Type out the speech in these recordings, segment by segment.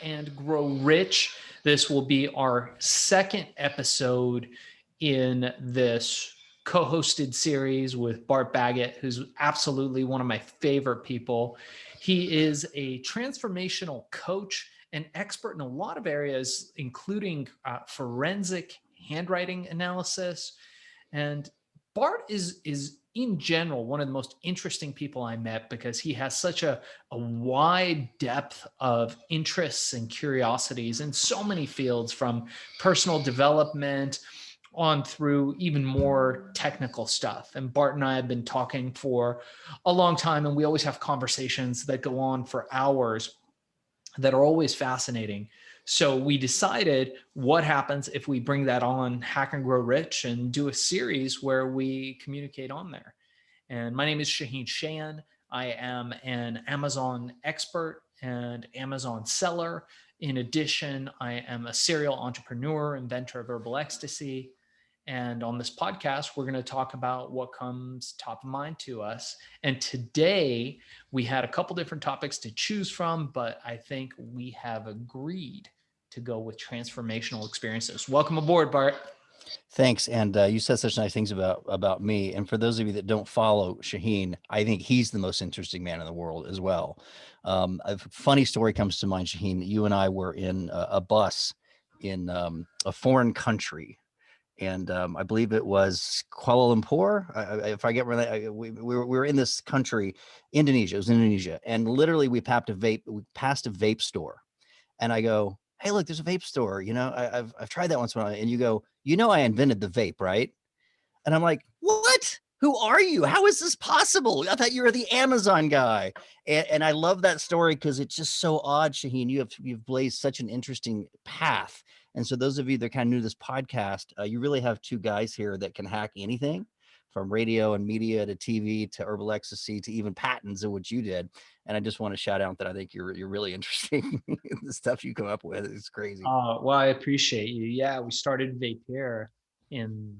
and Grow Rich. This will be our second episode in this co-hosted series with Bart Baggett, who's absolutely one of my favorite people. He is a transformational coach and expert in a lot of areas, including forensic handwriting analysis. And Bart is in general one of the most interesting people I met because he has such a wide depth of interests and curiosities in so many fields, from personal development on through even more technical stuff. And Bart and I have been talking for a long time, and we always have conversations that go on for hours that are always fascinating. So we decided, what happens if we bring that on Hack and Grow Rich and do a series where we communicate on there? And my name is Shaahin Cheyene. I am an Amazon expert and Amazon seller. In addition, I am a serial entrepreneur, inventor of herbal ecstasy. And on this podcast, we're going to talk about what comes top of mind to us. And today we had a couple different topics to choose from, but I think we have agreed to go with transformational experiences. Welcome aboard, Bart. Thanks. And you said such nice things about me. And for those of you that don't follow Shaahin, I think he's the most interesting man in the world as well. A funny story comes to mind, Shaahin. You and I were in a bus in a foreign country. And I believe it was Kuala Lumpur. If I get right, we were in this country, Indonesia. It was Indonesia. And literally we passed a vape store. And I go, hey, look, there's a vape store. You know, I've tried that once. And you go, you know, I invented the vape, right? And I'm like, what? Who are you? How is this possible? I thought you were the Amazon guy. And I love that story because it's just so odd, Shaahin. You've blazed such an interesting path. And so those of you that kind of new to this podcast, you really have two guys here that can hack anything, from radio and media to TV to herbal ecstasy to even patents of what you did. And I just want to shout out that I think you're really interesting. The stuff you come up with is crazy. Well, I appreciate you. Yeah, we started Vapier in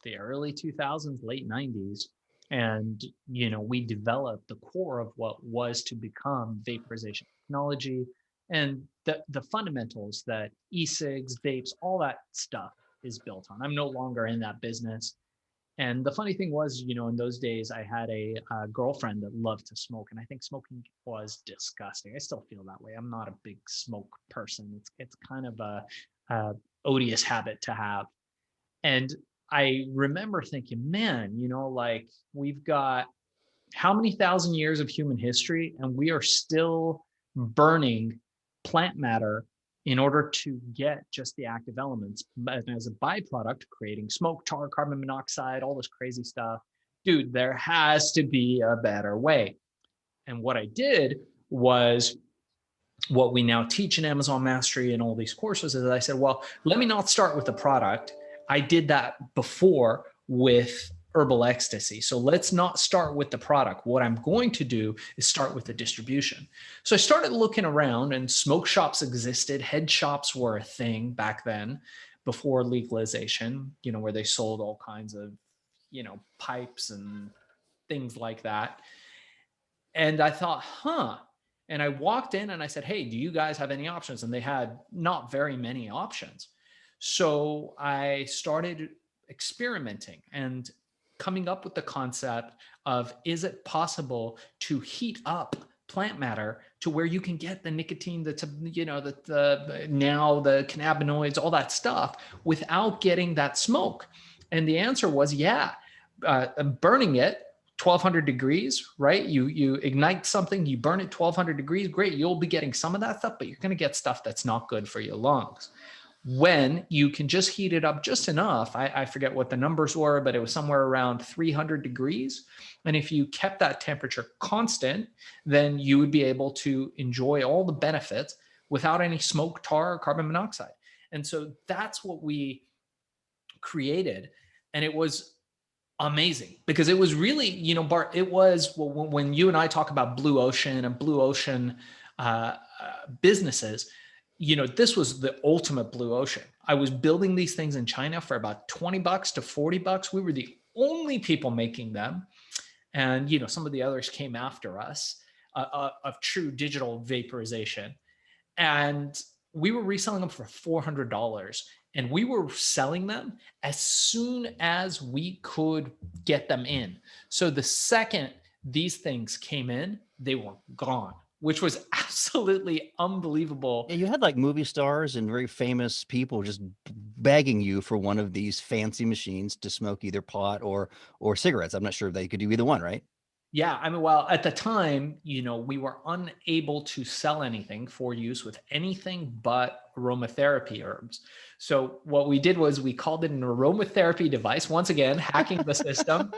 the early 2000s, late 90s. And, we developed the core of what was to become vaporization technology and the fundamentals that e-cigs, vapes, all that stuff is built on. I'm no longer in that business. And the funny thing was, in those days, I had a girlfriend that loved to smoke, and I think smoking was disgusting. I still feel that way. I'm not a big smoke person. It's kind of a odious habit to have. And I remember thinking, man, like, we've got how many thousand years of human history, and we are still burning plant matter in order to get just the active elements, but as a byproduct, creating smoke, tar, carbon monoxide, all this crazy stuff. Dude, there has to be a better way. And what I did was what we now teach in Amazon Mastery and all these courses is I said, well, let me not start with the product. I did that before with herbal ecstasy. So let's not start with the product. What I'm going to do is start with the distribution. So I started looking around, and smoke shops existed. Head shops were a thing back then, before legalization, where they sold all kinds of, pipes and things like that. And I thought, and I walked in and I said, hey, do you guys have any options? And they had not very many options. So I started experimenting and coming up with the concept of, is it possible to heat up plant matter to where you can get the nicotine, the cannabinoids, all that stuff, without getting that smoke? And the answer was, yeah, burning it 1200 degrees, right? You ignite something, you burn it 1200 degrees, great. You'll be getting some of that stuff, but you're going to get stuff that's not good for your lungs. When you can just heat it up just enough, I forget what the numbers were, but it was somewhere around 300 degrees. And if you kept that temperature constant, then you would be able to enjoy all the benefits without any smoke, tar, or carbon monoxide. And so that's what we created. And it was amazing because it was really, Bart, it was when you and I talk about blue ocean and blue ocean businesses, this was the ultimate blue ocean. I was building these things in China for about $20 to $40. We were the only people making them. And, some of the others came after us of true digital vaporization. and we were reselling them for $400, and we were selling them as soon as we could get them in. So the second these things came in, they were gone, which was absolutely unbelievable. Yeah, you had like movie stars and very famous people just begging you for one of these fancy machines to smoke either pot or cigarettes. I'm not sure if they could do either one, right? Yeah, I mean, well, at the time, we were unable to sell anything for use with anything but aromatherapy herbs. So what we did was we called it an aromatherapy device, once again, hacking the system.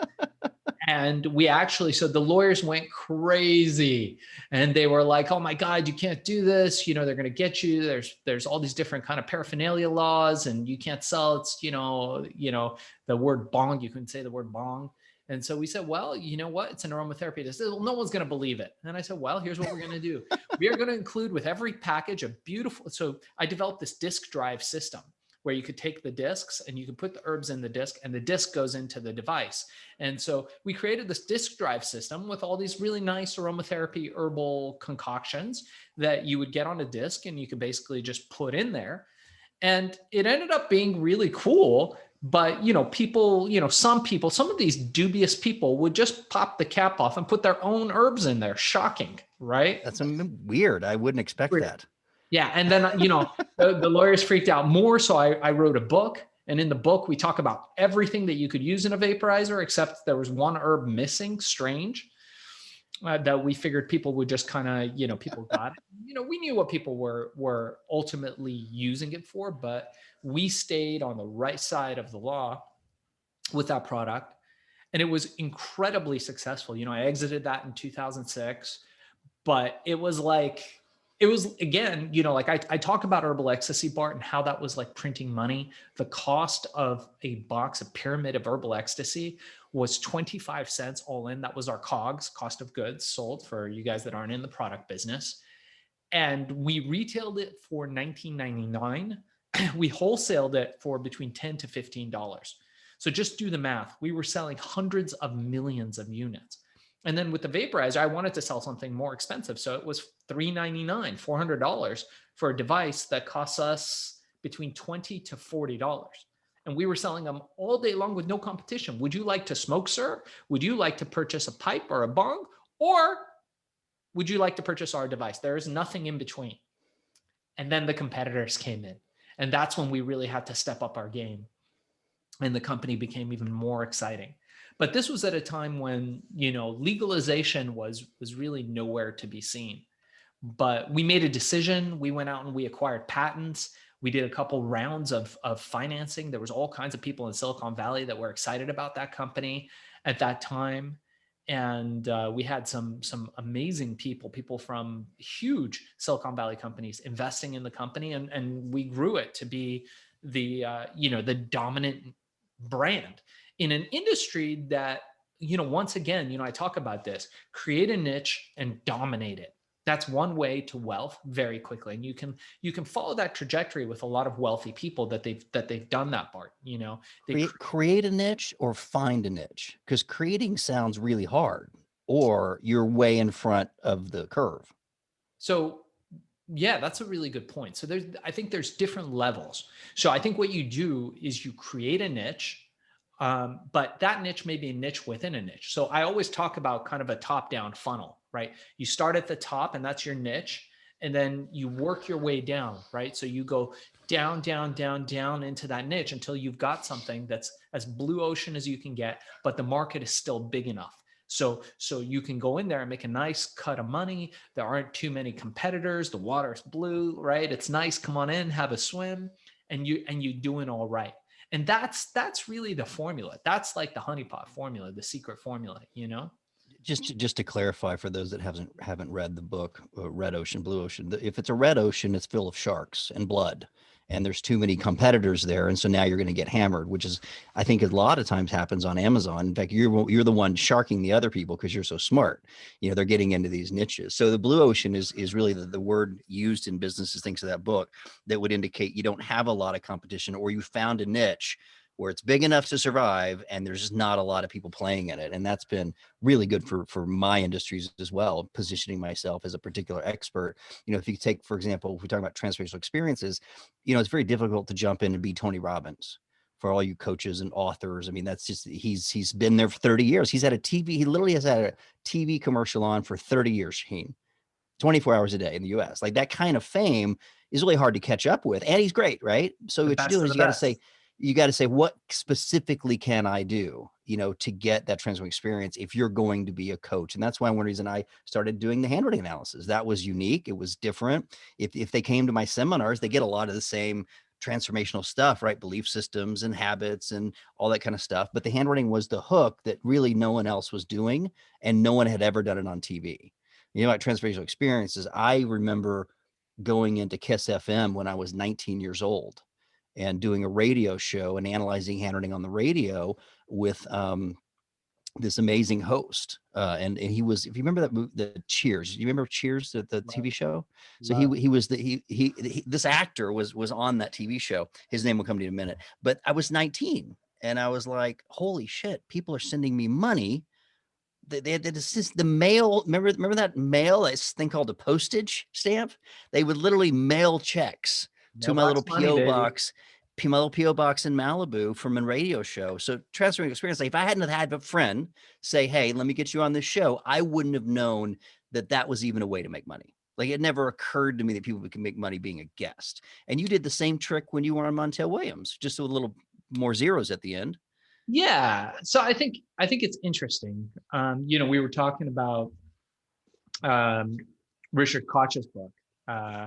And we actually, so the lawyers went crazy, and they were like, "Oh my God, you can't do this. They're going to get you. There's all these different kind of paraphernalia laws, and you can't sell. It's, the word bong, you couldn't say the word bong." And so we said, "Well, you know what? It's an aromatherapy." They said, "Well, no one's going to believe it." And I said, "Well, here's what we're going to do. We are going to include with every package a beautiful," so I developed this disk drive system where you could take the discs and you could put the herbs in the disc, and the disc goes into the device. And so we created this disk drive system with all these really nice aromatherapy herbal concoctions that you would get on a disc, and you could basically just put in there. And it ended up being really cool. But, some of these dubious people would just pop the cap off and put their own herbs in there. Shocking, right? That's weird. I wouldn't expect that. Yeah. And then, the lawyers freaked out more. So I wrote a book. And in the book, we talk about everything that you could use in a vaporizer, except there was one herb missing, strange, that we figured people would just kind of, people got it. We knew what people were ultimately using it for, but we stayed on the right side of the law with that product. And it was incredibly successful. I exited that in 2006, but it was again, like I talk about herbal ecstasy, Bart, and how that was like printing money. The cost of a box, a pyramid of herbal ecstasy, was 25 cents all in. That was our COGS, cost of goods sold, for you guys that aren't in the product business. And we retailed it for $19.99. We wholesaled it for between $10 to $15. So just do the math. We were selling hundreds of millions of units. And then with the vaporizer, I wanted to sell something more expensive. So it was $399, $400 for a device that costs us between $20 to $40. And we were selling them all day long with no competition. Would you like to smoke, sir? Would you like to purchase a pipe or a bong? Or would you like to purchase our device? There is nothing in between. And then the competitors came in. And that's when we really had to step up our game. And the company became even more exciting. But this was at a time when, legalization was really nowhere to be seen. But we made a decision. We went out and we acquired patents. We did a couple rounds of financing. There was all kinds of people in Silicon Valley that were excited about that company at that time. And we had some amazing people from huge Silicon Valley companies investing in the company. And we grew it to be the dominant brand in an industry that, once again, I talk about this: create a niche and dominate it. That's one way to wealth very quickly. And you can follow that trajectory with a lot of wealthy people that they've done that part. They Create a niche or find a niche, because creating sounds really hard, or you're way in front of the curve. So yeah, that's a really good point. So I think there's different levels. So I think what you do is you create a niche, but that niche may be a niche within a niche. So I always talk about kind of a top-down funnel, right? You start at the top, and that's your niche, and then you work your way down, right? So you go down, down, down, down into that niche until you've got something that's as blue ocean as you can get, but the market is still big enough. So you can go in there and make a nice cut of money. There aren't too many competitors. The water's blue, right? It's nice. Come on in, have a swim, and you're doing all right. And that's really the formula. That's like the honeypot formula, the secret formula, Just to clarify for those that haven't read the book, Red Ocean, Blue Ocean. If it's a red ocean, it's full of sharks and blood, and there's too many competitors there, and so now you're going to get hammered, which is, I think, a lot of times happens on Amazon. In fact, you're the one sharking the other people because you're so smart. They're getting into these niches. So the blue ocean is really the word used in businesses, thinks of that book, that would indicate you don't have a lot of competition, or you found a niche where it's big enough to survive and there's just not a lot of people playing in it. And that's been really good for my industries as well, positioning myself as a particular expert. If you take, for example, if we talk about transformational experiences, it's very difficult to jump in and be Tony Robbins. For all you coaches and authors, I mean, that's just, he's been there for 30 years. He literally has had a TV commercial on for 30 years, Shaahin. 24 hours a day in the US. Like, that kind of fame is really hard to catch up with. And he's great, right? So The what you best do of is the you best. got to say, what specifically can I do, to get that transformative experience if you're going to be a coach? And that's why one reason I started doing the handwriting analysis. That was unique. It was different. If they came to my seminars, they get a lot of the same transformational stuff, right? Belief systems and habits and all that kind of stuff. But the handwriting was the hook that really no one else was doing, and no one had ever done it on TV. Like transformational experiences, I remember going into Kiss FM when I was 19 years old and doing a radio show and analyzing handwriting on the radio with this amazing host. And he was, if you remember that movie, the Cheers, you remember Cheers, the Love, TV show? So love. he was this actor was on that TV show. His name will come to you in a minute. But I was 19 and I was like, holy shit, people are sending me money. They had the mail. Remember that mail, this thing called a postage stamp? They would literally mail checks to my little Mailbox money, baby. My little PO box in Malibu from a radio show. So transferring experience. Like, if I hadn't had a friend say, "Hey, let me get you on this show," I wouldn't have known that that was even a way to make money. Like, it never occurred to me that people can make money being a guest. And you did the same trick when you were on Montel Williams, just with a little more zeros at the end. Yeah. So I think it's interesting. We were talking about um, Richard Koch's book, uh,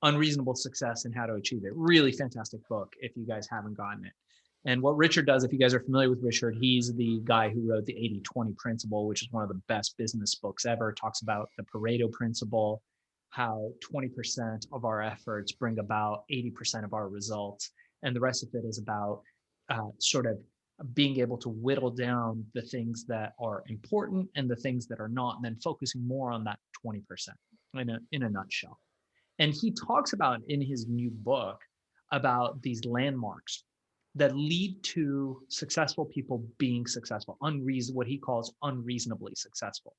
Unreasonable Success and How to Achieve It. Really fantastic book if you guys haven't gotten it. And what Richard does, if you guys are familiar with Richard, he's the guy who wrote the 80-20 principle, which is one of the best business books ever. It talks about the Pareto principle, how 20% of our efforts bring about 80% of our results. And the rest of it is about sort of being able to whittle down the things that are important and the things that are not, and then focusing more on that 20% in a nutshell. And he talks about in his new book about these landmarks that lead to successful people being successful, what he calls unreasonably successful.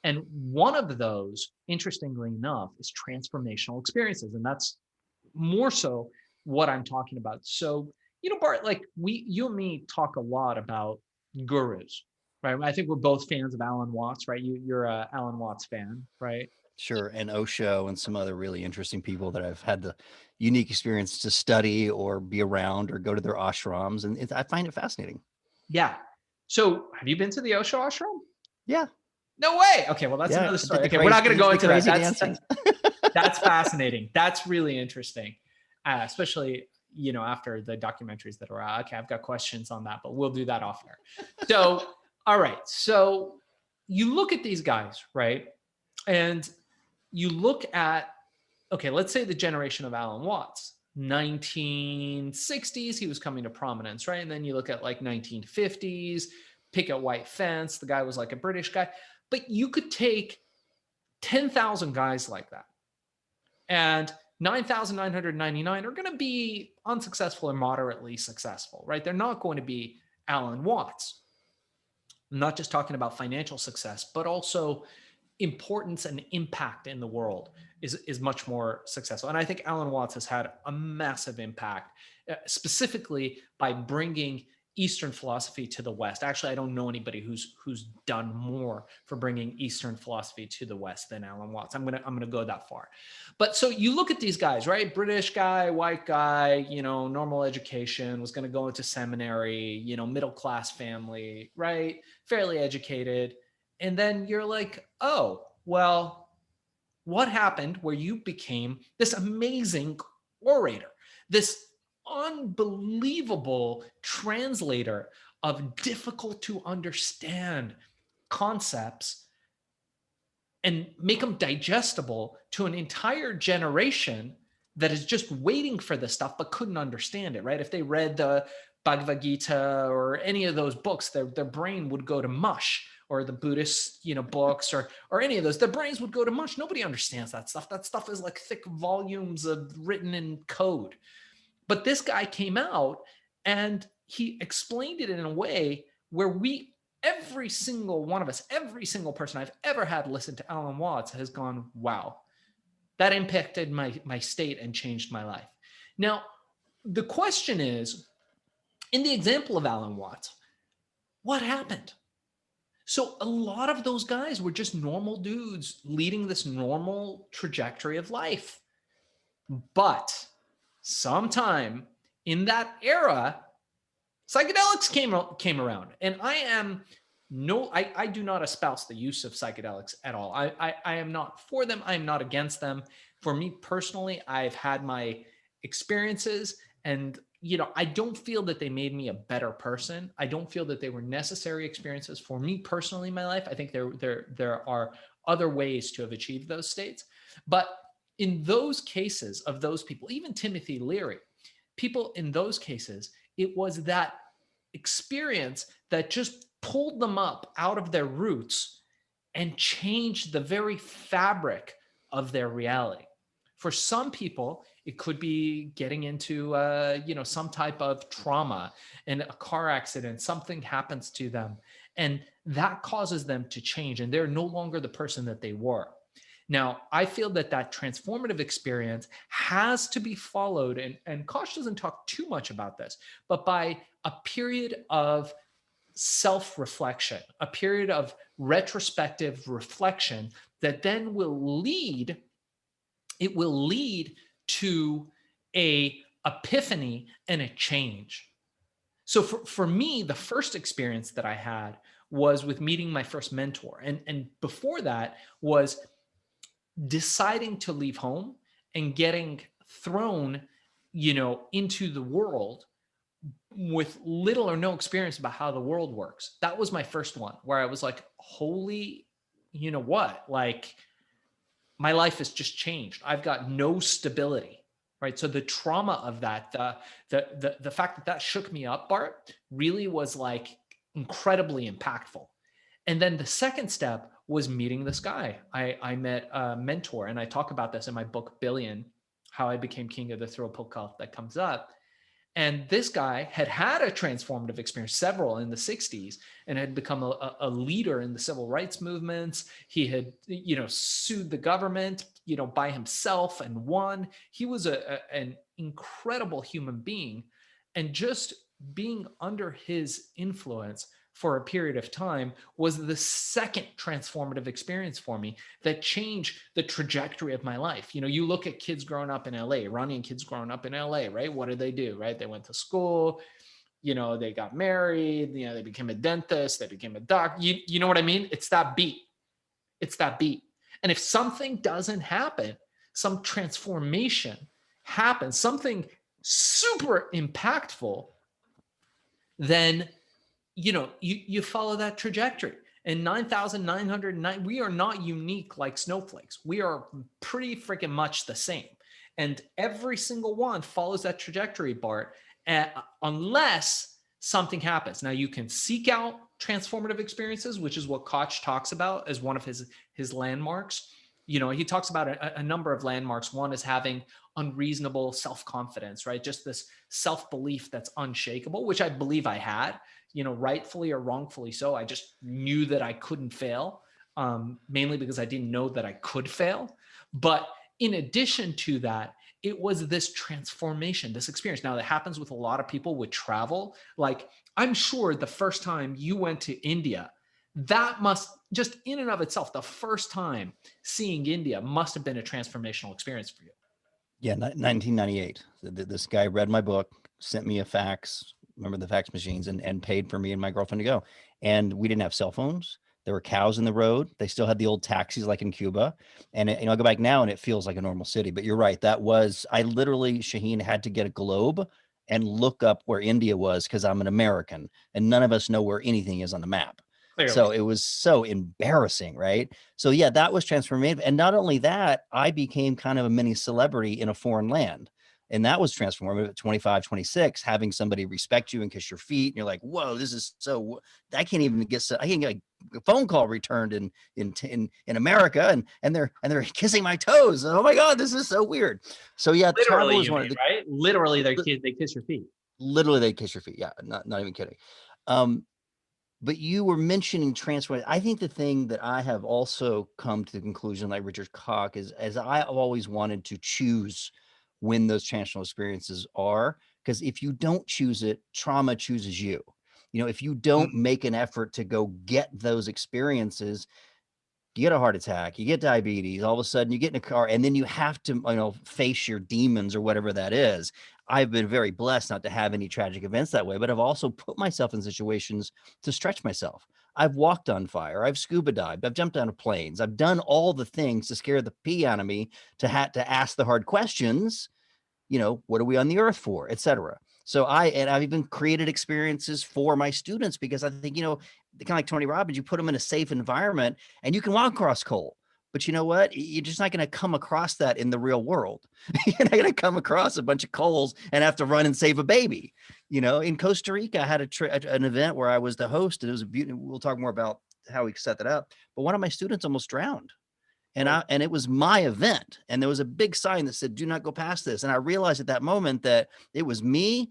And one of those, interestingly enough, is transformational experiences. And that's more so what I'm talking about. So, Bart, like you and me talk a lot about gurus, right? I think we're both fans of Alan Watts, right? You're a Alan Watts fan, right? Sure. And Osho and some other really interesting people that I've had the unique experience to study or be around or go to their ashrams. And I find it fascinating. Yeah. So have you been to the Osho ashram? Yeah. No way. Okay, well, that's Yeah. another I did story. Okay, we're not going to did go the into that. crazy dancing. That's fascinating. That's really interesting, especially after the documentaries that are out. Okay, I've got questions on that, but we'll do that off air. So, all right. So you look at these guys, right, and you look at, okay, let's say the generation of Alan Watts, 1960s, he was coming to prominence, right? And then you look at like 1950s, picket white fence, the guy was like a British guy. But you could take 10,000 guys like that, and 9,999 are going to be unsuccessful or moderately successful, right? They're not going to be Alan Watts. I'm not just talking about financial success, but also importance and impact in the world is much more successful. And I think Alan Watts has had a massive impact, specifically by bringing Eastern philosophy to the West. Actually, I don't know anybody who's done more for bringing Eastern philosophy to the West than Alan Watts. I'm gonna go that far. But so you look at these guys, right? British guy, white guy, normal education, was going to go into seminary, middle class family, right? Fairly educated. And then you're like, oh, well, what happened where you became this amazing orator, this unbelievable translator of difficult to understand concepts and make them digestible to an entire generation that is just waiting for this stuff but couldn't understand it, right? If they read the Bhagavad Gita or any of those books, their brain would go to mush, or the Buddhist, books or any of those, their brains would go to mush. Nobody understands that stuff. That stuff is like thick volumes of written in code. But this guy came out and he explained it in a way where every single one of us, every single person I've ever had listen to Alan Watts has gone, wow, that impacted my state and changed my life. Now, the question is, in the example of Alan Watts, what happened? So a lot of those guys were just normal dudes leading this normal trajectory of life. But sometime in that era, psychedelics came around. And I do not espouse the use of psychedelics at all. I am not for them. I am not against them. For me personally, I've had my experiences, and I don't feel that they made me a better person. I don't feel that they were necessary experiences for me personally in my life. I think there are other ways to have achieved those states. But in those cases of those people, even Timothy Leary, people in those cases, it was that experience that just pulled them up out of their roots and changed the very fabric of their reality. For some people, it could be getting into some type of trauma and a car accident, something happens to them, and that causes them to change, and they're no longer the person that they were. Now, I feel that transformative experience has to be followed, and Kosh doesn't talk too much about this, but by a period of self-reflection, a period of retrospective reflection that then will lead to a epiphany and a change. So for me, the first experience that I had was with meeting my first mentor. And before that was deciding to leave home and getting thrown, into the world with little or no experience about how the world works. That was my first one where I was like, holy, what? Like, my life has just changed. I've got no stability, right? So the trauma of that, the fact that shook me up, Bart, really was like incredibly impactful. And then the second step was meeting this guy. I met a mentor, and I talk about this in my book, Billion, How I Became King of the Thrill Pill Cult, that comes up. And this guy had a transformative experience, several in the 60s, and had become a leader in the civil rights movements. He had, sued the government, by himself and won. He was an incredible human being. And just being under his influence for a period of time was the second transformative experience for me that changed the trajectory of my life. You look at kids growing up in LA, Iranian kids growing up in LA, right? What did they do, right? They went to school, they got married, they became a dentist, they became a doctor. You know what I mean? It's that beat. It's that beat. And if something doesn't happen, some transformation happens, something super impactful, then you follow that trajectory. And 9,909, we are not unique like snowflakes. We are pretty freaking much the same. And every single one follows that trajectory, Bart, unless something happens. Now, you can seek out transformative experiences, which is what Koch talks about as one of his landmarks. He talks about a number of landmarks. One is having unreasonable self-confidence, right? Just this self-belief that's unshakable, which I believe I had, rightfully or wrongfully so. I just knew that I couldn't fail, mainly because I didn't know that I could fail. But in addition to that, it was this transformation, this experience. Now, that happens with a lot of people with travel. Like, I'm sure the first time you went to India, that must, just in and of itself, the first time seeing India must have been a transformational experience for you. Yeah, 1998. This guy read my book, sent me a fax, remember the fax machines, and paid for me and my girlfriend to go. And we didn't have cell phones. There were cows in the road. They still had the old taxis like in Cuba. And I go back now and it feels like a normal city. But you're right. I literally, Shaahin, had to get a globe and look up where India was because I'm an American and none of us know where anything is on the map. Clearly. So it was so embarrassing, right? So yeah, that was transformative. And not only that, I became kind of a mini celebrity in a foreign land. And that was transformative at 25, 26, having somebody respect you and kiss your feet. And you're like, whoa, this is so, I can't get a phone call returned in America and they're kissing my toes. Oh my God, this is so weird. So yeah, literally, travel is one of the, right? Literally, they kiss your feet. literally they kiss your feet. Yeah, not even kidding. Um, but you were mentioning transfer. I think the thing that I have also come to the conclusion, like Richard Koch, is as I've always wanted to choose when those transformational experiences are, because if you don't choose it, trauma chooses you. You know, if you don't Mm, make an effort to go get those experiences, you get a heart attack, you get diabetes, all of a sudden you get in a car and then you have to, face your demons or whatever that is. I've been very blessed not to have any tragic events that way, but I've also put myself in situations to stretch myself. I've walked on fire, I've scuba dived, I've jumped out of planes, I've done all the things to scare the pee out of me to have to ask the hard questions. What are we on the earth for, et cetera. So I've even created experiences for my students because I think, kind of like Tony Robbins, you put them in a safe environment and you can walk across coal. But you know what? You're just not going to come across that in the real world. You're not going to come across a bunch of coals and have to run and save a baby. In Costa Rica, I had an event where I was the host, and it was a beautiful. We'll talk more about how we set that up. But one of my students almost drowned, oh, and it was my event, and there was a big sign that said, "Do not go past this." And I realized at that moment that it was me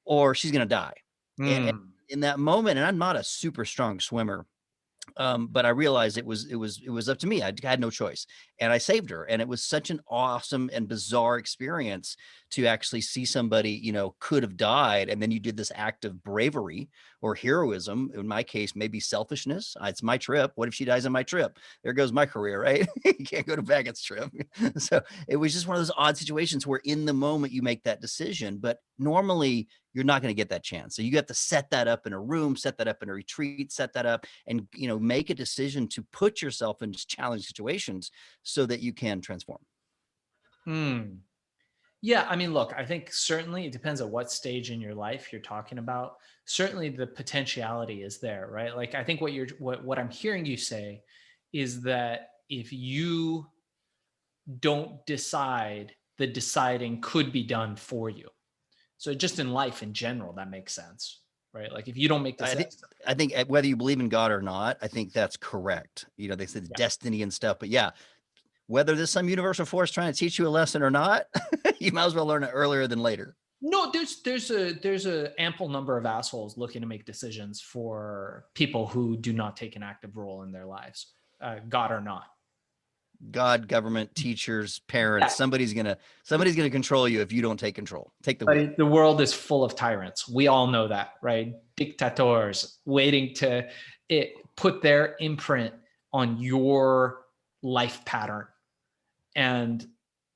or she's going to die. And mm, in that moment, and I'm not a super strong swimmer, but I realized it was up to me. I had no choice, and I saved her. And it was such an awesome and bizarre experience to actually see somebody, could have died, and then you did this act of bravery or heroism. In my case, maybe selfishness. It's my trip. What if she dies on my trip? There goes my career, right? You can't go to Baggett's trip. So it was just one of those odd situations where in the moment you make that decision, but normally you're not going to get that chance. So you have to set that up in a room, set that up in a retreat, set that up, and make a decision to put yourself in challenging situations so that you can transform. mm. Yeah, I mean, look, I think certainly it depends on what stage in your life you're talking about. Certainly the potentiality is there, right? Like I think what I'm hearing you say is that if you don't decide, the deciding could be done for you. So just in life in general, that makes sense, right? Like if you don't make I think decisions, I think whether you believe in God or not, I think that's correct. They said yeah. destiny and stuff, but yeah, whether there's some universal force trying to teach you a lesson or not, you might as well learn it earlier than later. No, there's a ample number of assholes looking to make decisions for people who do not take an active role in their lives, God or not. God, government, teachers, parents, Yeah, somebody's gonna control you if you don't take control. Take the wheel. but the world is full of tyrants. We all know that, right? Dictators waiting to put their imprint on your life pattern. And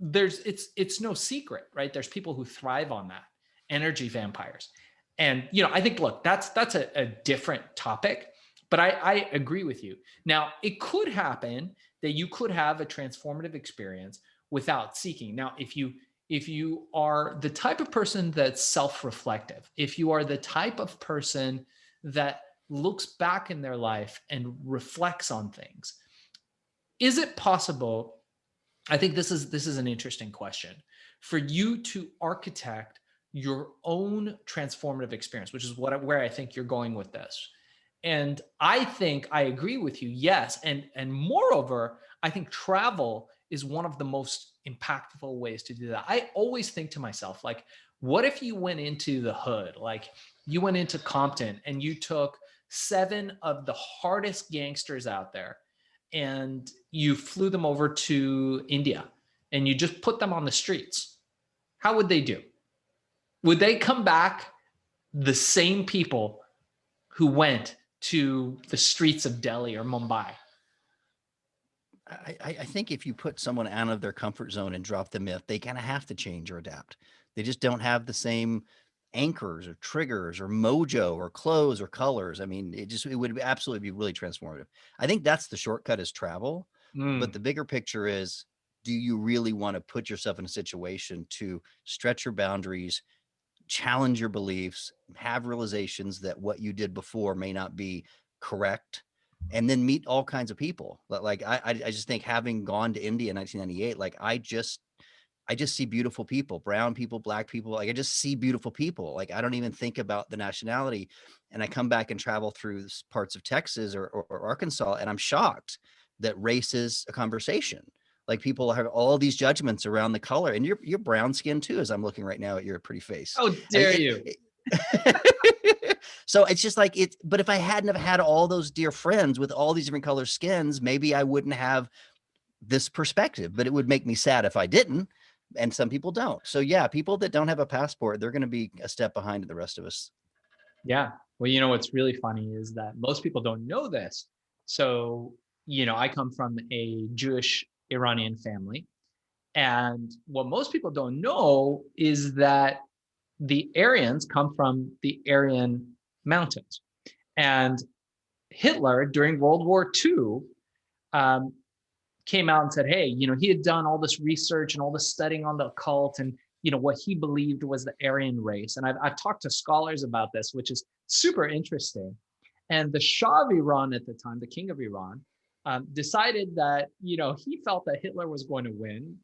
it's no secret, right? There's people who thrive on that, energy vampires. And I think, look, that's a different topic, but I agree with you. Now, it could happen that you could have a transformative experience without seeking. Now, if you are the type of person that's self-reflective, if you are the type of person that looks back in their life and reflects on things, is it possible? I think this is an interesting question for you to architect your own transformative experience, which is where I think you're going with this. And I think I agree with you. Yes, and moreover, I think travel is one of the most impactful ways to do that. I always think to myself, like, what if you went into the hood, like you went into Compton and you took seven of the hardest gangsters out there and you flew them over to India and you just put them on the streets? How would they do? Would they come back the same people who went to the streets of Delhi or Mumbai? I think if you put someone out of their comfort zone and drop them in, they kind of have to change or adapt. They just don't have the same anchors or triggers or mojo or clothes or colors. I mean, it would absolutely be really transformative. I think that's the shortcut is travel, but the Mm, bigger picture is, do you really want to put yourself in a situation to stretch your boundaries, challenge your beliefs, have realizations that what you did before may not be correct, and then meet all kinds of people. Like I just think having gone to India in 1998, like I just see beautiful people, brown people, black people. Like I just see beautiful people. Like I don't even think about the nationality. And I come back and travel through parts of Texas or Arkansas, and I'm shocked that race is a conversation. Like people have all these judgments around the color, and you're brown skinned too, as I'm looking right now at your pretty face. how I mean, dare you? So it's just like it, but if I hadn't have had all those dear friends with all these different color skins, maybe I wouldn't have this perspective, but it would make me sad if I didn't. And some people don't. So yeah, people that don't have a passport, they're going to be a step behind the rest of us. Yeah. Well, you know, what's really funny is that most people don't know this. So, you know, I come from a Jewish Iranian family. And what most people don't know is that the Aryans come from the Aryan Mountains. And Hitler, during World War II, um, came out and said, hey, you know, he had done all this research and all this studying on the occult and, you know, what he believed was the Aryan race. And I've talked to scholars about this, which is super interesting. And the Shah of Iran at the time, the king of Iran, decided that, you know, he felt that Hitler was going to win.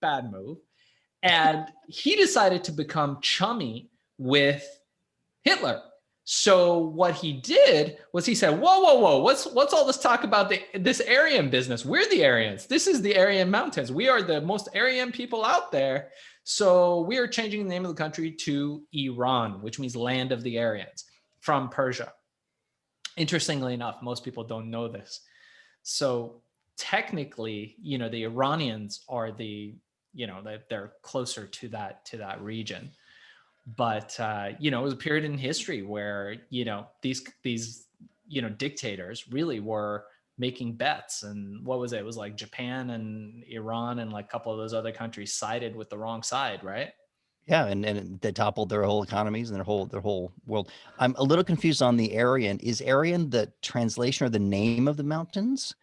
Bad move. And he decided to become chummy with Hitler. So what he did was he said, whoa, whoa, whoa, what's all this talk about this Aryan business? We're the Aryans. This is the Aryan Mountains. We are the most Aryan people out there. So we are changing the name of the country to Iran, which means land of the Aryans, from Persia. Interestingly enough, most people don't know this. So technically, you know, the Iranians are the, you know, they're closer to that region. But you know, it was a period in history where, you know, these you know, dictators really were making bets. And what was it? It was like Japan and Iran and like a couple of those other countries sided with the wrong side, right? Yeah, and they toppled their whole economies and their whole world. I'm a little confused on the Aryan. Is Aryan the translation or the name of the mountains?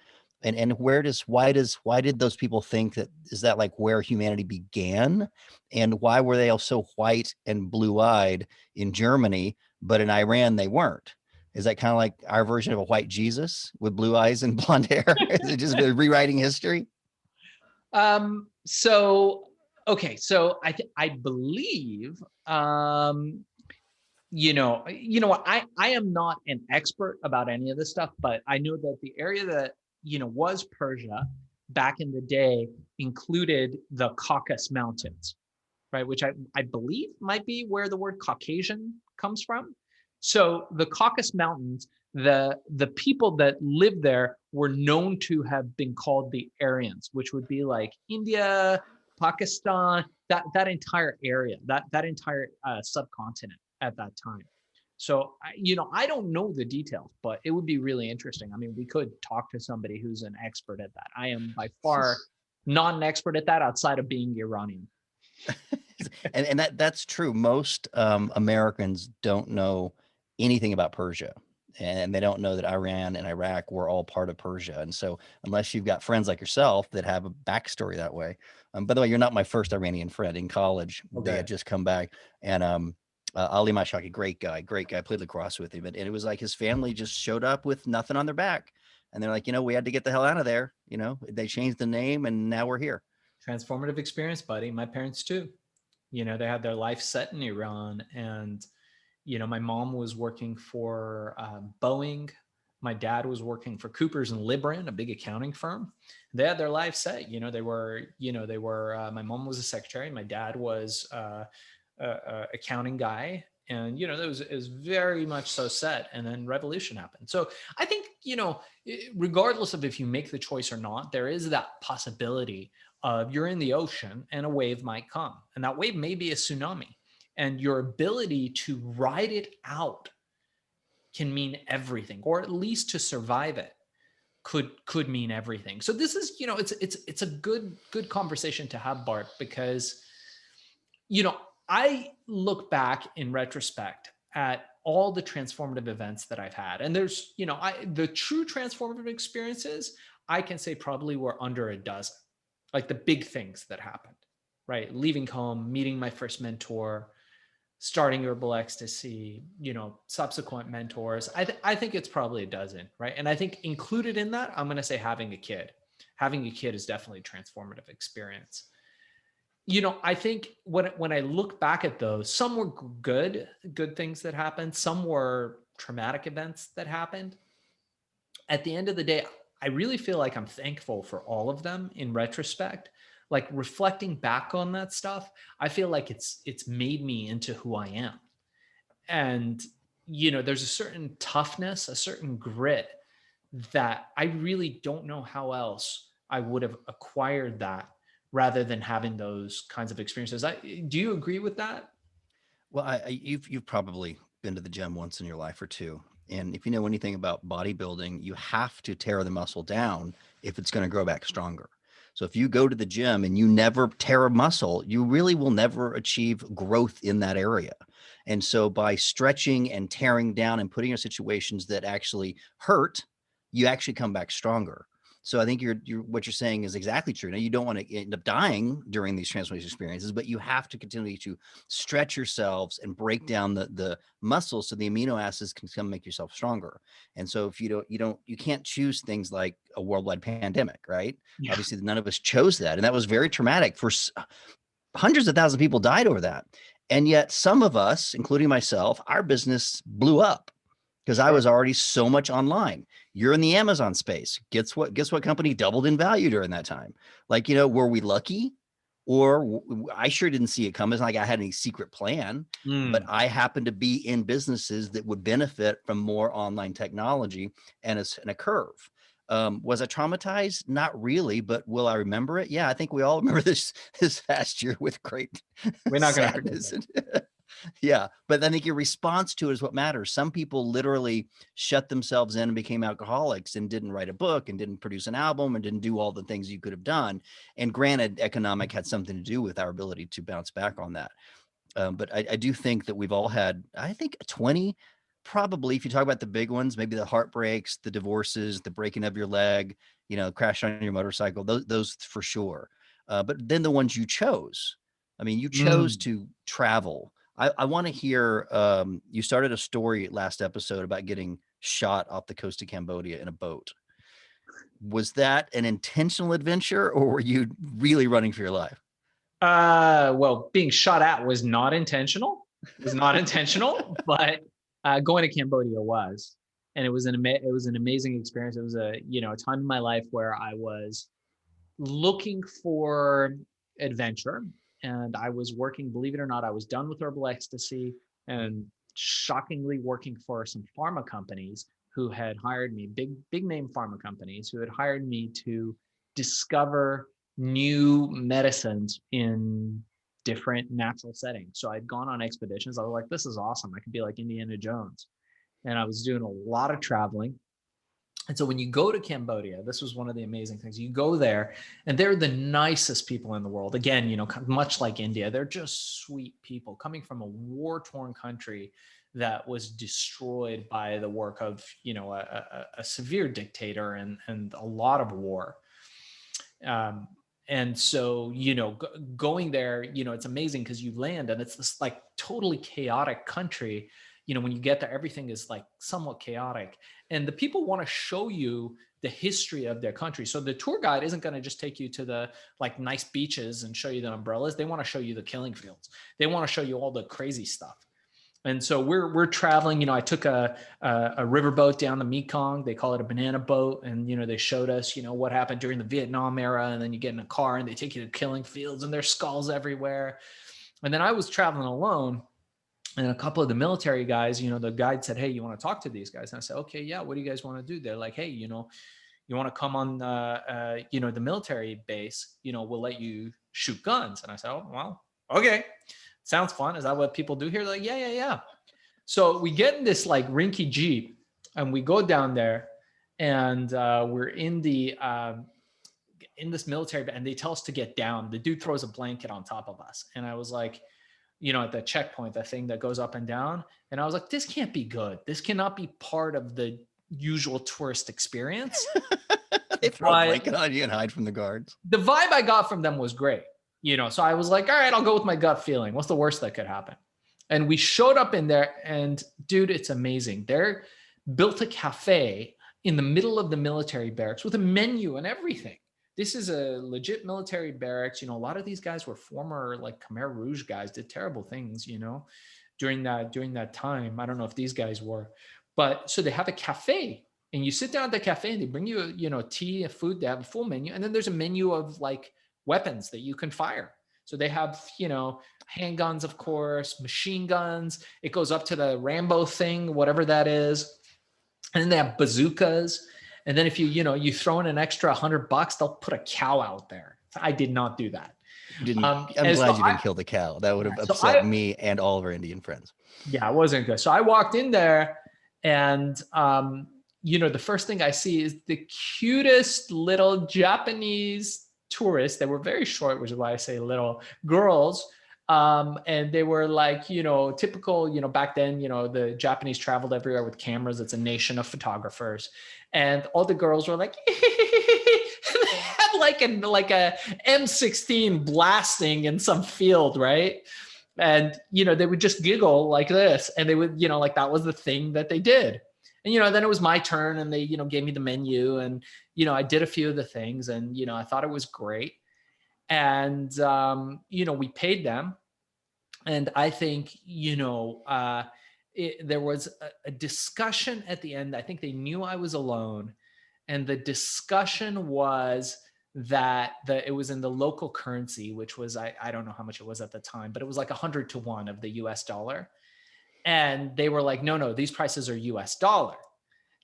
And why did those people think that, is that like where humanity began? And why were they all so white and blue-eyed in Germany, but in Iran they weren't? Is that kind of like our version of a white Jesus with blue eyes and blonde hair? Is it just rewriting history? So okay, so I believe you know what, I am not an expert about any of this stuff, but I know that the area that, you know, was Persia back in the day included the Caucasus Mountains, right? Which I believe might be where the word Caucasian comes from. So the Caucasus Mountains, the people that lived there were known to have been called the Aryans, which would be like India, Pakistan, that entire area, that entire subcontinent at that time. So, you know, I don't know the details, but it would be really interesting. I mean, we could talk to somebody who's an expert at that. I am by far not an expert at that outside of being Iranian. And that's true. Most Americans don't know anything about Persia, and they don't know that Iran and Iraq were all part of Persia. And so, unless you've got friends like yourself that have a backstory that way, by the way, you're not my first Iranian friend. In college, they Okay. had just come back, and Ali Mashaki, great guy, played lacrosse with him, and it was like his family just showed up with nothing on their back, and they're like, you know, we had to get the hell out of there. You know, they changed the name, and now we're here. Transformative experience, buddy. My parents too. You know, they had their life set in Iran. And, you know, my mom was working for Boeing. My dad was working for Coopers and Lybrand, a big accounting firm. They had their life set. My mom was a secretary. My dad was accounting guy. And, you know, it was very much so set. And then revolution happened. So I think, you know, regardless of if you make the choice or not, there is that possibility of you're in the ocean and a wave might come. And that wave may be a tsunami. And your ability to ride it out can mean everything, or at least to survive it could mean everything. So this is, you know, it's a good conversation to have, Bart, because, you know, I look back in retrospect at all the transformative events that I've had. And there's, you know, the true transformative experiences, I can say probably were under a dozen, like the big things that happened, right? Leaving home, meeting my first mentor, starting Herbal Ecstasy, you know, subsequent mentors. I think it's probably a dozen, right? And I think included in that, I'm going to say having a kid. Having a kid is definitely a transformative experience. You know, I think when I look back at those, some were good things that happened. Some were traumatic events that happened. At the end of the day, I really feel like I'm thankful for all of them in retrospect. Like reflecting back on that stuff, I feel like it's made me into who I am. And, there's a certain toughness, a certain grit that I really don't know how else I would have acquired that rather than having those kinds of experiences. Do you agree with that? Well, you've probably been to the gym once in your life or two. And if you know anything about bodybuilding, you have to tear the muscle down if it's going to grow back stronger. So if you go to the gym and you never tear a muscle, you really will never achieve growth in that area. And so by stretching and tearing down and putting in situations that actually hurt, you actually come back stronger. So I think you're what you're saying is exactly true. Now you don't want to end up dying during these transformation experiences, but you have to continue to stretch yourselves and break down the muscles so the amino acids can come make yourself stronger. And so if you can't choose things like a worldwide pandemic, right? Yeah. Obviously none of us chose that, and that was very traumatic for hundreds of thousands of people died over that. And yet some of us, including myself, our business blew up because I Sure. was already so much online. You're in the Amazon space. Guess what company doubled in value during that time? Like, were we lucky? Or I sure didn't see it come. It's not like I had any secret plan, but Mm. I happened to be in businesses that would benefit from more online technology and a curve. Was I traumatized? Not really, but will I remember it? Yeah, I think we all remember this past year with great We're not going to forget sadness. that. Yeah, but I think your response to it is what matters. Some people literally shut themselves in and became alcoholics and didn't write a book and didn't produce an album and didn't do all the things you could have done. And granted, economic had something to do with our ability to bounce back on that. But I do think that we've all had, I think 20, probably, if you talk about the big ones, maybe the heartbreaks, the divorces, the breaking of your leg, crash on your motorcycle, those for sure. But then the ones you chose. I mean, you chose Mm. to travel. I want to hear, you started a story last episode about getting shot off the coast of Cambodia in a boat. Was that an intentional adventure or were you really running for your life? Well, being shot at was not intentional. Was not intentional, but going to Cambodia was, and it was an amazing experience. It was a time in my life where I was looking for adventure, and I was working. Believe it or not, I was done with herbal ecstasy, and shockingly working for some pharma companies who had hired me, big name pharma companies who had hired me to discover new medicines in different natural settings. So I'd gone on expeditions. I was like, this is awesome. I could be like Indiana Jones. And I was doing a lot of traveling. And so when you go to Cambodia, this was one of the amazing things. You go there, and they're the nicest people in the world. Again, much like India, they're just sweet people coming from a war-torn country that was destroyed by the work of, a severe dictator and a lot of war. Um, and so, going there, it's amazing because you land and it's this like totally chaotic country. When you get there, everything is like somewhat chaotic. And the people want to show you the history of their country. So the tour guide isn't going to just take you to the like nice beaches and show you the umbrellas. They want to show you the killing fields. They want to show you all the crazy stuff. And so we're traveling. I took a riverboat down the Mekong. They call it a banana boat, and they showed us what happened during the Vietnam era. And then you get in a car and they take you to killing fields, and there's skulls everywhere. And then I was traveling alone, and a couple of the military guys, the guide said, "Hey, you want to talk to these guys?" And I said, "Okay, yeah. What do you guys want to do?" They're like, "Hey, you want to come on the military base? We'll let you shoot guns." And I said, "Oh, well, okay." Sounds fun. Is that what people do here? They're like, yeah, yeah, yeah. So we get in this like rinky Jeep and we go down there, and we're in this military, and they tell us to get down. The dude throws a blanket on top of us. And I was like, at the checkpoint, the thing that goes up and down. And I was like, this can't be good. This cannot be part of the usual tourist experience. They throw a But blanket on you and hide from the guards. the vibe I got from them was great. So I was like, all right, I'll go with my gut feeling. What's the worst that could happen? And we showed up in there, and dude, it's amazing. They're built a cafe in the middle of the military barracks with a menu and everything. This is a legit military barracks. A lot of these guys were former like Khmer Rouge guys, did terrible things, during that time. I don't know if these guys were, but so they have a cafe, and you sit down at the cafe and they bring you, tea and food. They have a full menu. And then there's a menu of like weapons that you can fire. So they have, handguns, of course, machine guns. It goes up to the Rambo thing, whatever that is. And then they have bazookas. And then if you throw in an extra $100, they'll put a cow out there. I did not do that. You didn't. I'm And so glad you didn't kill the cow. That would have so upset me and all of our Indian friends. Yeah, it wasn't good. So I walked in there and, the first thing I see is the cutest little Japanese tourists. They were very short, which is why I say little girls. And they were like, typical, back then, the Japanese traveled everywhere with cameras. It's a nation of photographers. And all the girls were like, they had like a M16 blasting in some field, right? And, they would just giggle like this, and they would, like that was the thing that they did. And, then it was my turn, and they, gave me the menu, and, I did a few of the things, and, I thought it was great. And, we paid them. And I think, there was a discussion at the end. I think they knew I was alone. And the discussion was that it was in the local currency, which was, I don't know how much it was at the time, but it was like 100 to 1 of the US dollar. And they were like, no, these prices are US dollar.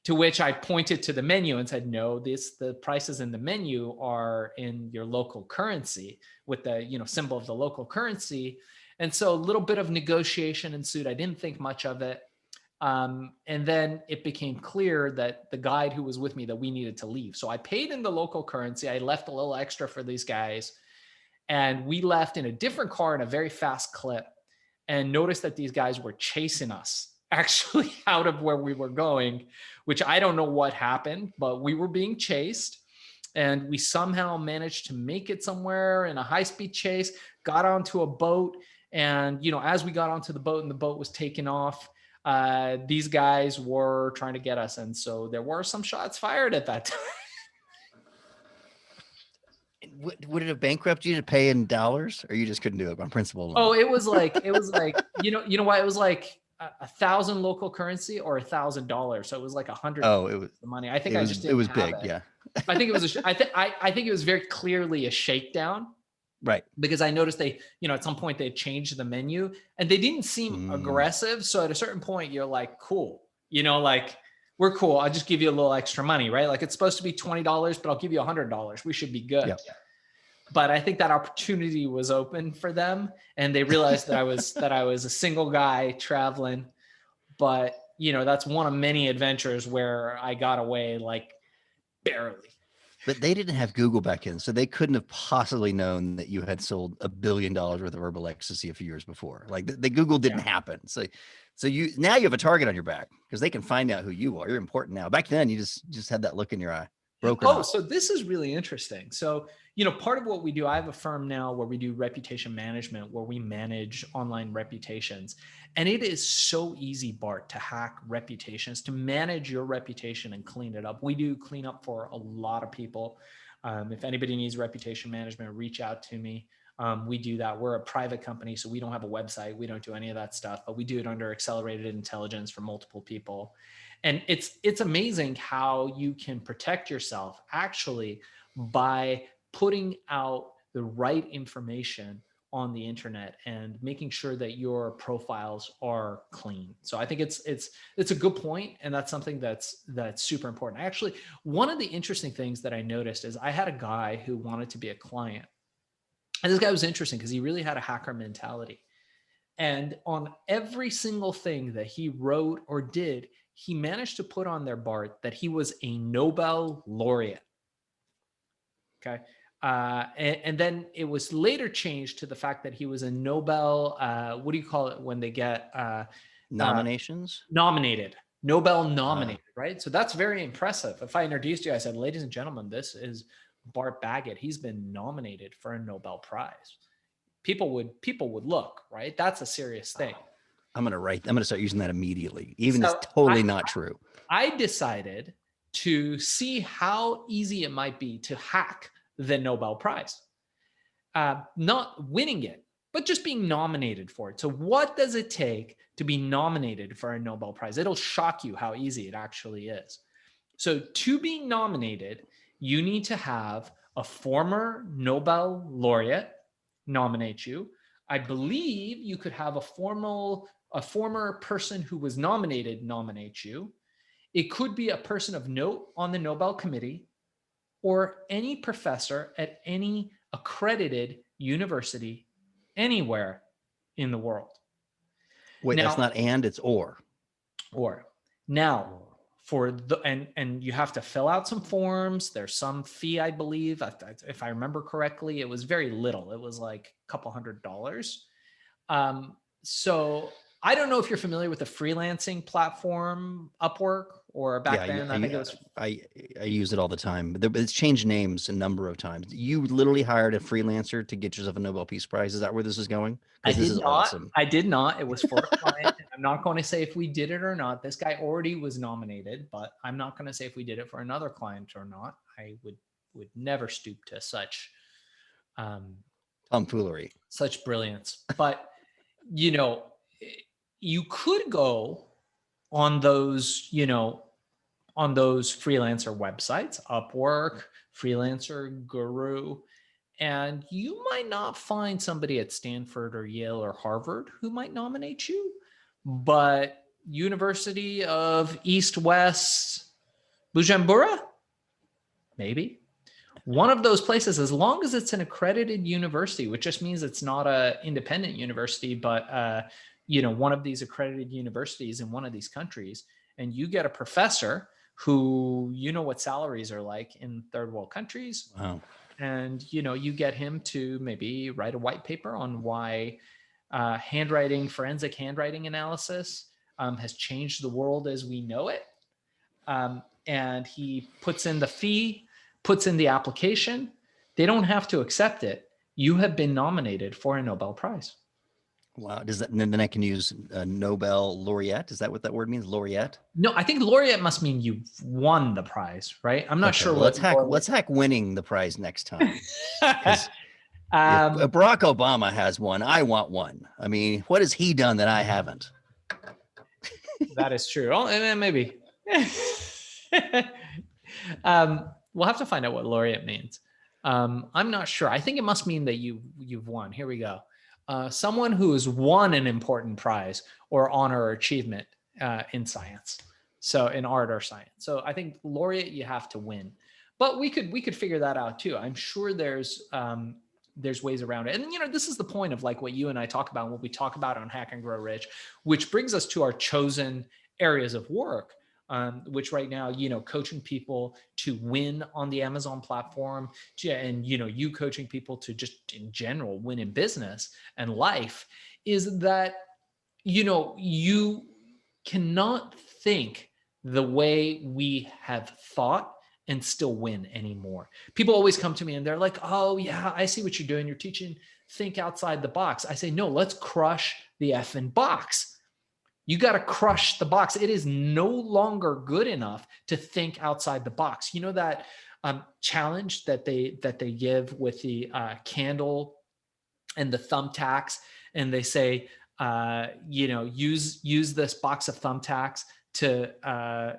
To which I pointed to the menu and said, no, the prices in the menu are in your local currency with the, symbol of the local currency. And so a little bit of negotiation ensued. I didn't think much of it. And then it became clear that the guide who was with me, that we needed to leave. So I paid in the local currency. I left a little extra for these guys, and we left in a different car in a very fast clip, and noticed that these guys were chasing us actually out of where we were going, which I don't know what happened, but we were being chased, and we somehow managed to make it somewhere in a high-speed chase, got onto a boat. And, as we got onto the boat and the boat was taking off, these guys were trying to get us. And so there were some shots fired at that time. Would it have bankrupted you to pay in dollars, or you just couldn't do it on principle alone? Oh, it was like, you know why? It was like 1,000 local currency or $1,000. So it was like 100. Oh, it was the money. I think it I was, just it didn't was have big. it. Yeah. I think it was, I think it was very clearly a shakedown. Right. Because I noticed they, at some point they changed the menu, and they didn't seem aggressive. So at a certain point you're like, cool, like we're cool. I'll just give you a little extra money, right? Like it's supposed to be $20, but I'll give you $100. We should be good. Yep. But I think that opportunity was open for them, and they realized that I was a single guy traveling. But, that's one of many adventures where I got away like barely. But they didn't have Google back then, so they couldn't have possibly known that you had sold $1 billion worth of herbal ecstasy a few years before. Like the Google didn't happen. So now you have a target on your back because they can find out who you are. You're important now. Back then, you just had that look in your eye. Broken. Oh, so this is really interesting. So, part of what we do, I have a firm now where we do reputation management, where we manage online reputations. And it is so easy, Bart, to hack reputations, to manage your reputation and clean it up. We do clean up for a lot of people. If anybody needs reputation management, reach out to me. We do that. We're a private company, so we don't have a website. We don't do any of that stuff, but we do it under accelerated intelligence for multiple people. And it's amazing how you can protect yourself actually by putting out the right information on the internet and making sure that your profiles are clean. So I think it's a good point, and that's something that's super important. Actually, one of the interesting things that I noticed is I had a guy who wanted to be a client. And this guy was interesting because he really had a hacker mentality. And on every single thing that he wrote or did, he managed to put on there, Bart, that he was a Nobel laureate. Okay. And then it was later changed to the fact that he was a Nobel, what do you call it when they get nominations? Nominated. Nobel nominated, right? So that's very impressive. If I introduced you, I said, ladies and gentlemen, this is Bart Baggett. He's been nominated for a Nobel Prize. People would look, right? That's a serious thing. I'm going to start using that immediately, even if it's totally not true. I decided to see how easy it might be to hack the Nobel Prize. Not winning it, but just being nominated for it. So what does it take to be nominated for a Nobel Prize? It'll shock you how easy it actually is. So to be nominated, you need to have a former Nobel laureate nominate you. I believe you could have a former person who was nominated nominate you. It could be a person of note on the Nobel Committee, or any professor at any accredited university anywhere in the world. Wait, that's Now, not and, it's or. or now for the, and you have to fill out some forms. There's some fee, I believe. If I remember correctly, it was very little. It was like a couple $100. So I don't know if you're familiar with the freelancing platform Upwork, or back then I think it was. I use it all the time. It's changed names a number of times. You literally hired a freelancer to get yourself a Nobel Peace Prize. Is that where this is going? Because this is awesome. I did not. It was for a client. I'm not going to say if we did it or not. This guy already was nominated, but I'm not going to say if we did it for another client or not. I would never stoop to such tomfoolery, such brilliance. But you know, you could go on those, on those freelancer websites, Upwork, Freelancer Guru, and you might not find somebody at Stanford or Yale or Harvard who might nominate you, but University of East West Bujumbura, maybe. One of those places, as long as it's an accredited university, which just means it's not an independent university, but one of these accredited universities in one of these countries, and you get a professor who, what salaries are like in third world countries. Wow. And, you get him to maybe write a white paper on why forensic handwriting analysis has changed the world as we know it. And he puts in the fee, puts in the application. They don't have to accept it. You have been nominated for a Nobel Prize. Wow. Does that, and then I can use Nobel laureate? Is that what that word means? Laureate? No, I think laureate must mean you've won the prize, right? I'm not sure. Well, let's hack winning the prize next time. If Barack Obama has one, I want one. I mean, what has he done that I haven't? That is true. Oh, and then maybe. We'll have to find out what laureate means. I'm not sure. I think it must mean that you've won. Here we go. Someone who has won an important prize or honor or achievement in science. So in art or science. So I think laureate, you have to win. But we could figure that out too. I'm sure there's ways around it. And this is the point of like what you and I talk about, what we talk about on Hack and Grow Rich, which brings us to our chosen areas of work. Which right now, coaching people to win on the Amazon platform, and, you coaching people to just in general win in business and life, is that, you cannot think the way we have thought and still win anymore. People always come to me and they're like, oh yeah, I see what you're doing. You're teaching think outside the box. I say, no, let's crush the effing box. You got to crush the box. It is no longer good enough to think outside the box. That challenge that they give with the candle and the thumbtacks, and they say, use this box of thumbtacks to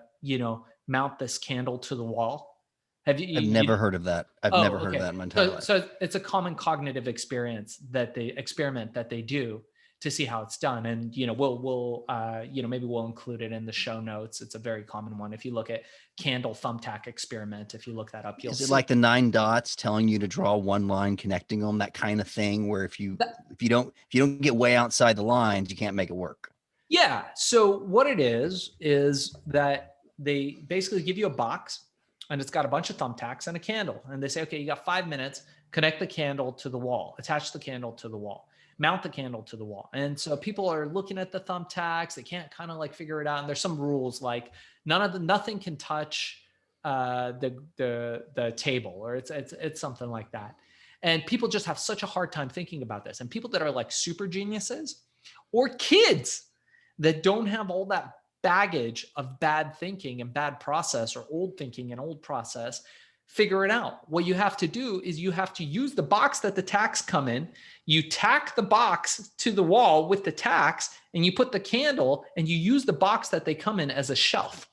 mount this candle to the wall. I've never heard of that. I've never heard of that in my entire life. So it's a common cognitive experiment that they do to see how it's done. And, we'll maybe we'll include it in the show notes. It's a very common one. If you look at candle thumbtack experiment, if you look that up, you'll see. Is it like the 9 dots telling you to draw one line connecting them, that kind of thing, where if you don't get way outside the lines, you can't make it work? Yeah. So what it is that they basically give you a box and it's got a bunch of thumbtacks and a candle. And they say, okay, you got 5 minutes, connect the candle to the wall, attach the candle to the wall, mount the candle to the wall. And so people are looking at the thumbtacks. They can't kind of like figure it out. And there's some rules like nothing can touch the table, or it's something like that. And people just have such a hard time thinking about this. And people that are like super geniuses, or kids that don't have all that baggage of bad thinking and bad process, or old thinking and old process, figure it out. What you have to do is you have to use the box that the tacks come in. You tack the box to the wall with the tacks, and you put the candle, and you use the box that they come in as a shelf.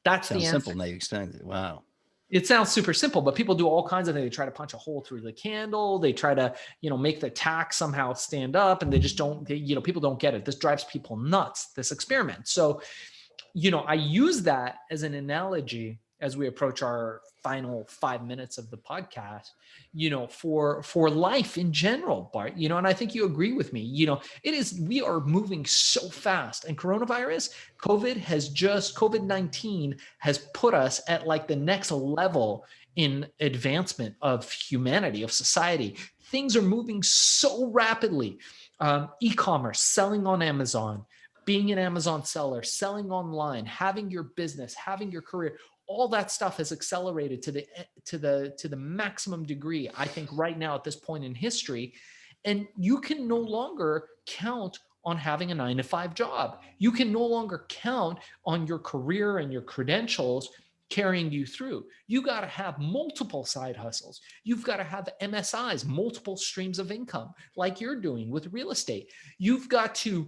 That's the answer. Simple. Now you extend it. Wow. It sounds super simple, but people do all kinds of things. They try to punch a hole through the candle. They try to, make the tack somehow stand up, and they just don't, people don't get it. This drives people nuts, this experiment. So, I use that as an analogy as we approach our final 5 minutes of the podcast, for life in general, Bart, and I think you agree with me. We are moving so fast, and COVID-19 has put us at like the next level in advancement of humanity, of society. Things are moving so rapidly. E-commerce, selling on Amazon, being an Amazon seller, selling online, having your business, having your career, all that stuff has accelerated to the maximum degree, I think, right now at this point in history. And you can no longer count on having a 9-to-5 job. You can no longer count on your career and your credentials carrying you through. You got to have multiple side hustles. You've got to have MSIs, multiple streams of income, like you're doing with real estate. You've got to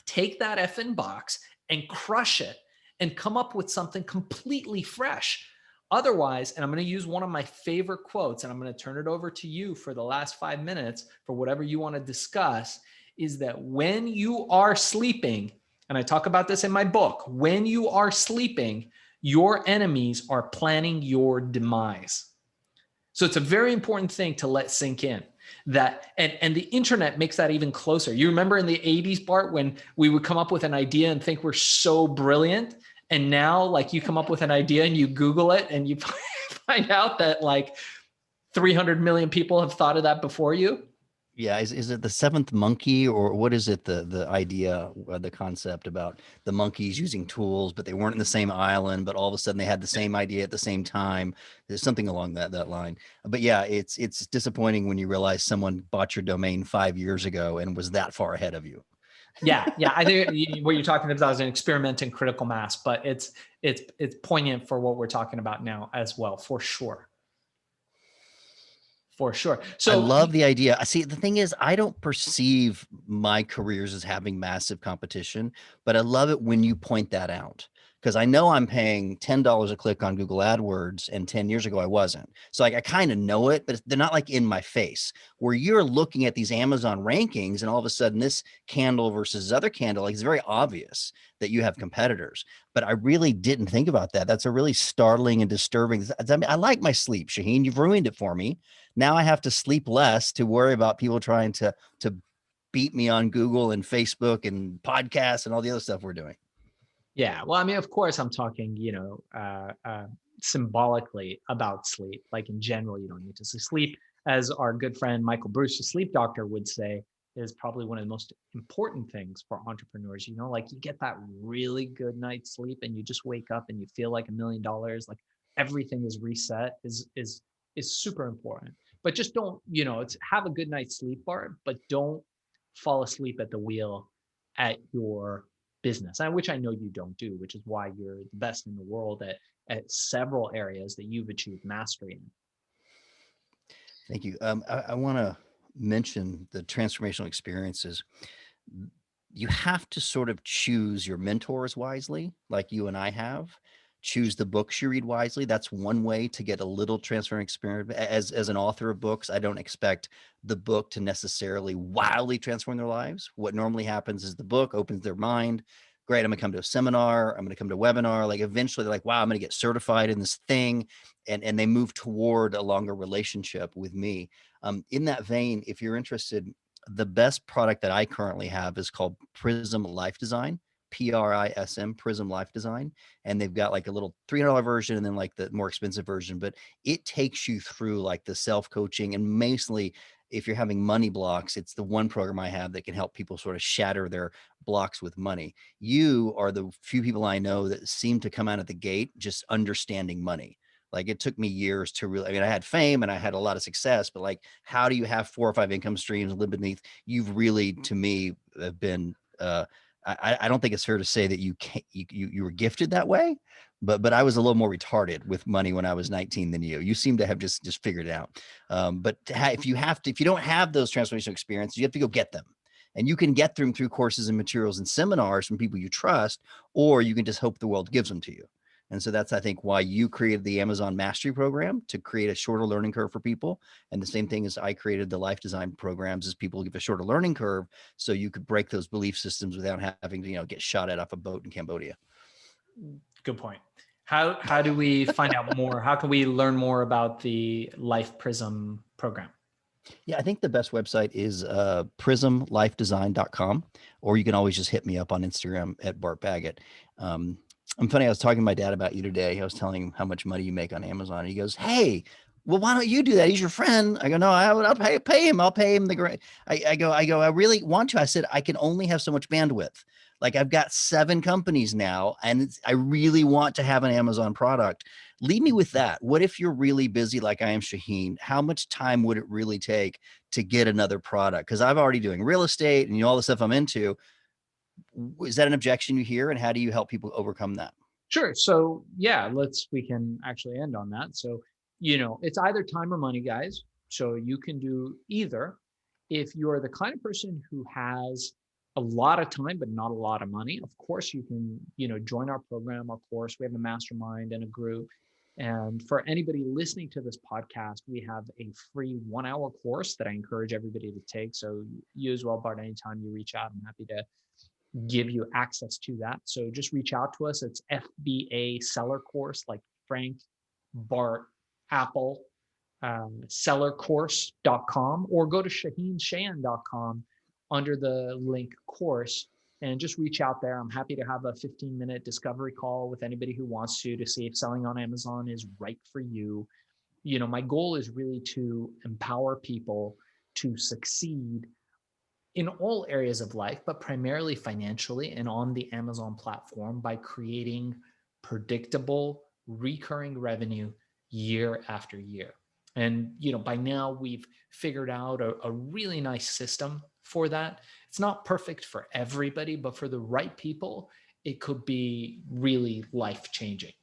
take that effing box and crush it and come up with something completely fresh. Otherwise, and I'm going to use one of my favorite quotes, and I'm going to turn it over to you for the last 5 minutes for whatever you want to discuss, is that when you are sleeping, and I talk about this in my book, when you are sleeping, your enemies are planning your demise. So it's a very important thing to let sink in. That and the internet makes that even closer. You remember in the 80s, Bart, when we would come up with an idea and think we're so brilliant, and now like you come up with an idea and you Google it and you find out that like 300 million people have thought of that before you. Yeah, is it the seventh monkey, or what is it? The idea, the concept about the monkeys using tools, but they weren't in the same island, but all of a sudden they had the same idea at the same time. There's something along that line. But yeah, it's disappointing when you realize someone bought your domain 5 years ago and was that far ahead of you. Yeah. I think what you're talking about is an experiment in critical mass, but it's poignant for what we're talking about now as well, for sure. For sure. I So love the idea. I see. The thing is, I don't perceive my careers as having massive competition, but I love it when you point that out, because I know I'm paying $10 a click on Google AdWords, and 10 years ago I wasn't. So like I kind of know it, but they're not like in my face. Where you're looking at these Amazon rankings, and all of a sudden this candle versus other candle, like it's very obvious that you have competitors. But I really didn't think about that. That's a really startling and disturbing. I mean, I like my sleep, Shaahin. You've ruined it for me. Now I have to sleep less to worry about people trying to beat me on Google and Facebook and podcasts and all the other stuff we're doing. yeah, well, I mean, of course, I'm talking, symbolically about sleep. Like in general, you don't need to sleep. As our good friend Michael Bruce, the sleep doctor, would say, is probably one of the most important things for entrepreneurs. Like you get that really good night's sleep, and you just wake up and you feel like $1 million. Like everything is reset. Is super important. But just don't, it's have a good night's sleep, Bart, but don't fall asleep at the wheel at your business, which I know you don't do, which is why you're the best in the world at several areas that you've achieved mastery in. Thank you. I want to mention the transformational experiences. You have to sort of choose your mentors wisely, like you and I have. Choose the books you read wisely. That's one way to get a little transfer experience. As an author of books, I don't expect the book to necessarily wildly transform their lives. What normally happens is the book opens their mind. Great, I'm gonna come to a seminar, I'm gonna come to a webinar. Like eventually they're like, wow, I'm gonna get certified in this thing. And they move toward a longer relationship with me. In that vein, if you're interested, the best product that I currently have is called Prism Life Design, PRISM, Prism Life Design. And they've got like a little $300 version and then like the more expensive version, but it takes you through like the self-coaching. And mostly if you're having money blocks, it's the one program I have that can help people sort of shatter their blocks with money. You are the few people I know that seem to come out of the gate just understanding money. Like it took me years to really, I mean, I had fame and I had a lot of success, but like, how do you have 4 or 5 income streams live beneath? You've really, to me, have been, I don't think it's fair to say that you can't, you were gifted that way, but I was a little more retarded with money when I was 19 than you. You seem to have just figured it out. But if you don't have those transformational experiences, you have to go get them. And you can get them through courses and materials and seminars from people you trust, or you can just hope the world gives them to you. And so that's, I think, why you created the Amazon Mastery Program, to create a shorter learning curve for people. And the same thing as I created the life design programs, is people give a shorter learning curve so you could break those belief systems without having to, get shot at off a boat in Cambodia. Good point. How do we find out more? How can we learn more about the Life Prism program? Yeah, I think the best website is prismlifedesign.com, or you can always just hit me up on Instagram at Bart Baggett. I'm funny. I was talking to my dad about you today. I was telling him how much money you make on Amazon. And he goes, "Hey, well, why don't you do that? He's your friend." I go, "No, I'll pay him. I'll pay him the great." I go, I really want to. I said, I can only have so much bandwidth. Like, I've got 7 companies now, and I really want to have an Amazon product. Leave me with that. What if you're really busy like I am, Shaahin? How much time would it really take to get another product? Because I'm already doing real estate and all the stuff I'm into. Is that an objection you hear? And how do you help people overcome that? Sure. So yeah, we can actually end on that. So, it's either time or money, guys. So you can do either. If you're the kind of person who has a lot of time but not a lot of money, of course you can, join our program, our course. We have a mastermind and a group. And for anybody listening to this podcast, we have a free 1-hour course that I encourage everybody to take. So you as well, Bart, anytime you reach out, I'm happy to give you access to that. So just reach out to us. It's FBA seller course, like Frank, Bart, Apple, sellercourse.com, or go to shaahincheyene.com under the link course and just reach out there. I'm happy to have a 15-minute discovery call with anybody who wants to see if selling on Amazon is right for you. My goal is really to empower people to succeed in all areas of life, but primarily financially and on the Amazon platform, by creating predictable, recurring revenue year after year. And by now we've figured out a really nice system for that. It's not perfect for everybody, but for the right people, it could be really life changing.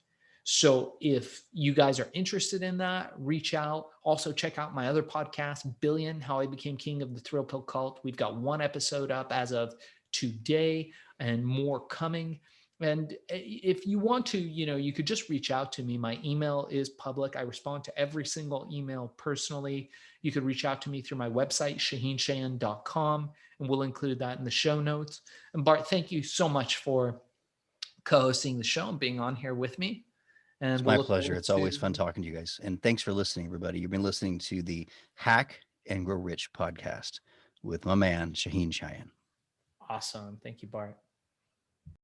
So if you guys are interested in that, reach out. Also, check out my other podcast, Billion: How I Became King of the Thrill Pill Cult. We've got 1 episode up as of today and more coming. And if you want to, you could just reach out to me. My email is public. I respond to every single email personally. You could reach out to me through my website, shaahincheyene.com, and we'll include that in the show notes. And Bart, thank you so much for co-hosting the show and being on here with me. And It's we'll my look pleasure. forward It's always to. fun talking to you guys. And thanks for listening, everybody. You've been listening to the Hack and Grow Rich podcast with my man, Shaahin Cheyene. Awesome. Thank you, Bart.